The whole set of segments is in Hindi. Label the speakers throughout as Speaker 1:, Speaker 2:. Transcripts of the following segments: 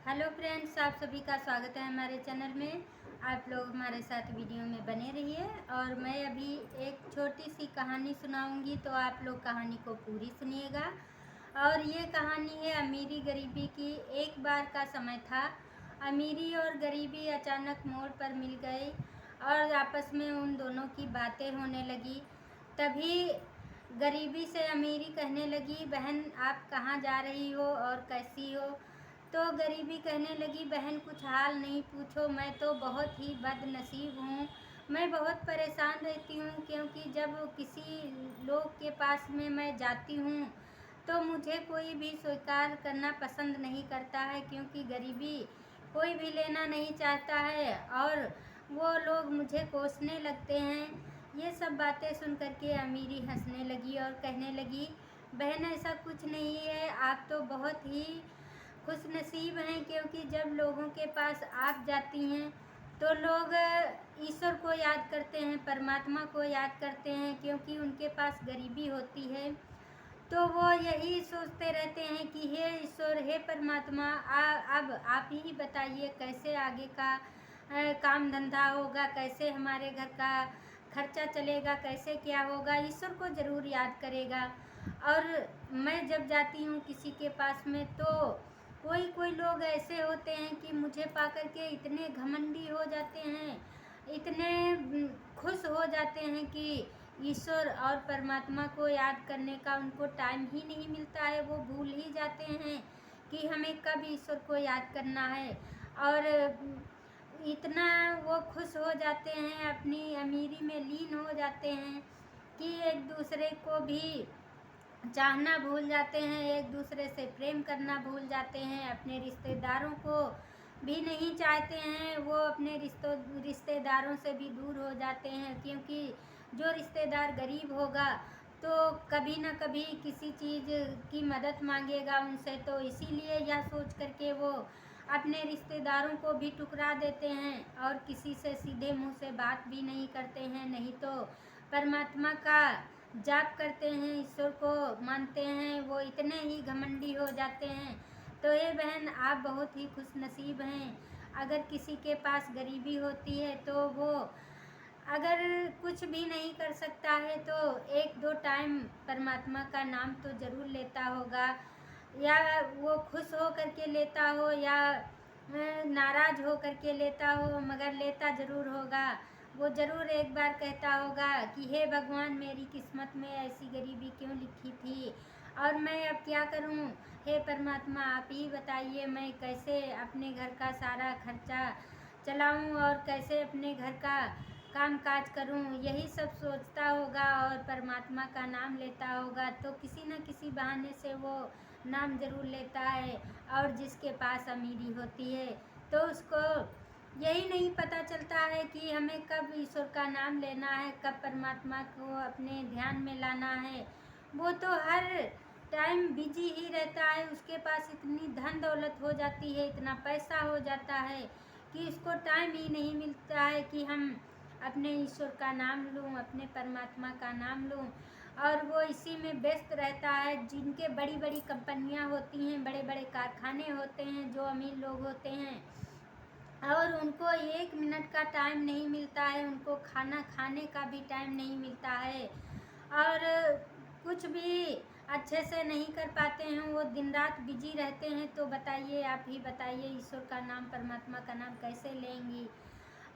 Speaker 1: हेलो फ्रेंड्स, आप सभी का स्वागत है हमारे चैनल में। आप लोग हमारे साथ वीडियो में बने रहिए। और मैं अभी एक छोटी सी कहानी सुनाऊंगी, तो आप लोग कहानी को पूरी सुनिएगा। और ये कहानी है अमीरी गरीबी की। एक बार का समय था, अमीरी और गरीबी अचानक मोड़ पर मिल गई और आपस में उन दोनों की बातें होने लगी। तभी गरीबी से अमीरी कहने लगी, बहन आप कहाँ जा रही हो और कैसी हो? तो गरीबी कहने लगी, बहन कुछ हाल नहीं पूछो, मैं तो बहुत ही बदनसीब हूँ। मैं बहुत परेशान रहती हूँ, क्योंकि जब किसी लोग के पास में मैं जाती हूँ तो मुझे कोई भी स्वीकार करना पसंद नहीं करता है, क्योंकि गरीबी कोई भी लेना नहीं चाहता है और वो लोग मुझे कोसने लगते हैं। ये सब बातें सुन करके अमीरी हंसने लगी और कहने लगी, बहन ऐसा कुछ नहीं है, आप तो बहुत ही खुश नसीब हैं, क्योंकि जब लोगों के पास आप जाती हैं तो लोग ईश्वर को याद करते हैं, परमात्मा को याद करते हैं, क्योंकि उनके पास गरीबी होती है। तो वो यही सोचते रहते हैं कि हे ईश्वर, हे परमात्मा, अब आप ही बताइए कैसे आगे का काम धंधा होगा, कैसे हमारे घर का खर्चा चलेगा, कैसे क्या होगा। ईश्वर को ज़रूर याद करेगा। और मैं जब जाती हूँ किसी के पास में, तो कोई कोई लोग ऐसे होते हैं कि मुझे पाकर के इतने घमंडी हो जाते हैं, इतने खुश हो जाते हैं कि ईश्वर और परमात्मा को याद करने का उनको टाइम ही नहीं मिलता है। वो भूल ही जाते हैं कि हमें कब ईश्वर को याद करना है। और इतना वो खुश हो जाते हैं, अपनी अमीरी में लीन हो जाते हैं कि एक दूसरे को भी चाहना भूल जाते हैं, एक दूसरे से प्रेम करना भूल जाते हैं, अपने रिश्तेदारों को भी नहीं चाहते हैं। वो अपने रिश्तेदारों से भी दूर हो जाते हैं, क्योंकि जो रिश्तेदार गरीब होगा तो कभी ना कभी किसी चीज़ की मदद मांगेगा उनसे, तो इसीलिए यह सोच करके वो अपने रिश्तेदारों को भी ठुकरा देते हैं और किसी से सीधे मुंह से बात भी नहीं करते हैं, नहीं तो परमात्मा का जाप करते हैं, ईश्वर को मानते हैं। वो इतने ही घमंडी हो जाते हैं। तो ये बहन आप बहुत ही खुश नसीब हैं। अगर किसी के पास गरीबी होती है तो वो अगर कुछ भी नहीं कर सकता है तो एक दो टाइम परमात्मा का नाम तो ज़रूर लेता होगा, या वो खुश हो करके लेता हो या नाराज़ हो करके लेता हो, मगर लेता ज़रूर होगा। वो ज़रूर एक बार कहता होगा कि हे भगवान, मेरी किस्मत में ऐसी गरीबी क्यों लिखी थी और मैं अब क्या करूं? हे परमात्मा आप ही बताइए, मैं कैसे अपने घर का सारा खर्चा चलाऊं और कैसे अपने घर का काम काज करूं। यही सब सोचता होगा और परमात्मा का नाम लेता होगा, तो किसी न किसी बहाने से वो नाम ज़रूर लेता है। और जिसके पास अमीरी होती है तो उसको यही नहीं पता चलता है कि हमें कब ईश्वर का नाम लेना है, कब परमात्मा को अपने ध्यान में लाना है। वो तो हर टाइम बिजी ही रहता है, उसके पास इतनी धन दौलत हो जाती है, इतना पैसा हो जाता है कि उसको टाइम ही नहीं मिलता है कि हम अपने ईश्वर का नाम लूं, अपने परमात्मा का नाम लूं। और वो इसी में व्यस्त रहता है। जिनके बड़ी बड़ी कंपनियां होती हैं, बड़े बड़े कारखाने होते हैं, जो अमीर लोग होते हैं, और उनको एक मिनट का टाइम नहीं मिलता है, उनको खाना खाने का भी टाइम नहीं मिलता है और कुछ भी अच्छे से नहीं कर पाते हैं। वो दिन रात बिजी रहते हैं। तो बताइए, आप ही बताइए, ईश्वर का नाम, परमात्मा का नाम कैसे लेंगी?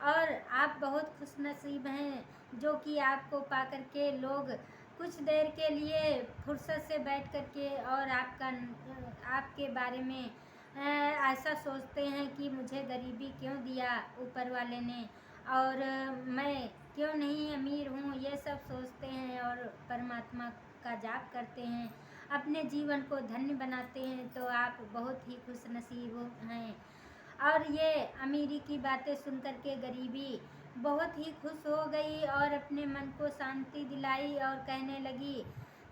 Speaker 1: और आप बहुत खुश नसीब हैं, जो कि आपको पा कर के लोग कुछ देर के लिए फुर्सत से बैठ कर के और आपके बारे में ऐसा सोचते हैं कि मुझे गरीबी क्यों दिया ऊपर वाले ने, और मैं क्यों नहीं अमीर हूँ। ये सब सोचते हैं और परमात्मा का जाप करते हैं, अपने जीवन को धन्य बनाते हैं। तो आप बहुत ही खुश नसीब हैं। और ये अमीरी की बातें सुन कर के गरीबी बहुत ही खुश हो गई और अपने मन को शांति दिलाई और कहने लगी,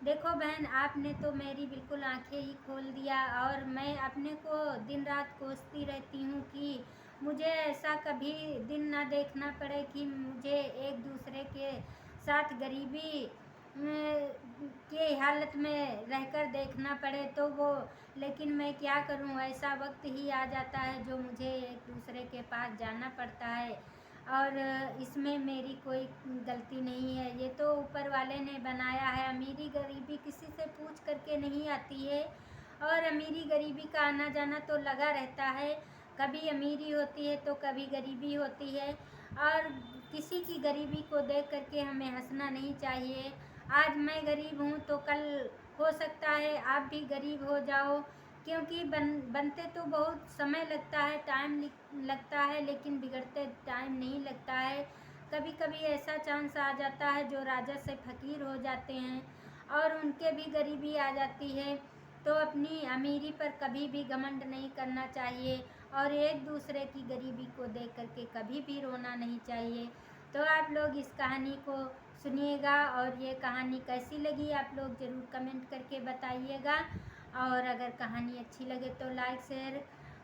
Speaker 1: देखो बहन, आपने तो मेरी बिल्कुल आंखें ही खोल दिया। और मैं अपने को दिन रात कोसती रहती हूँ कि मुझे ऐसा कभी दिन ना देखना पड़े कि मुझे एक दूसरे के साथ गरीबी के हालत में रहकर देखना पड़े तो वो, लेकिन मैं क्या करूं, ऐसा वक्त ही आ जाता है जो मुझे एक दूसरे के पास जाना पड़ता है। और इसमें मेरी कोई गलती नहीं है, ये तो ऊपर वाले ने बनाया है। अमीरी गरीबी किसी से पूछ करके नहीं आती है, और अमीरी गरीबी का आना जाना तो लगा रहता है। कभी अमीरी होती है तो कभी गरीबी होती है, और किसी की गरीबी को देख करके हमें हंसना नहीं चाहिए। आज मैं गरीब हूँ तो कल हो सकता है आप भी गरीब हो जाओ, क्योंकि बनते तो बहुत समय लगता है, टाइम लगता है, लेकिन बिगड़ते टाइम नहीं लगता है। कभी कभी ऐसा चांस आ जाता है जो राजा से फकीर हो जाते हैं और उनके भी गरीबी आ जाती है। तो अपनी अमीरी पर कभी भी घमंड नहीं करना चाहिए, और एक दूसरे की गरीबी को देख करके कभी भी रोना नहीं चाहिए। तो आप लोग इस कहानी को सुनिएगा, और ये कहानी कैसी लगी आप लोग ज़रूर कमेंट करके बताइएगा। और अगर कहानी अच्छी लगे तो लाइक शेयर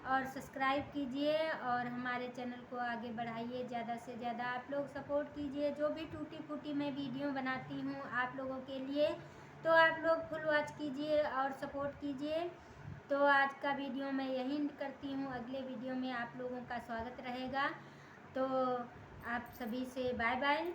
Speaker 1: और सब्सक्राइब कीजिए, और हमारे चैनल को आगे बढ़ाइए। ज़्यादा से ज़्यादा आप लोग सपोर्ट कीजिए। जो भी टूटी फूटी मैं वीडियो बनाती हूँ आप लोगों के लिए, तो आप लोग फुल वॉच कीजिए और सपोर्ट कीजिए। तो आज का वीडियो मैं यहीं करती हूँ, अगले वीडियो में आप लोगों का स्वागत रहेगा। तो आप सभी से बाय बाय।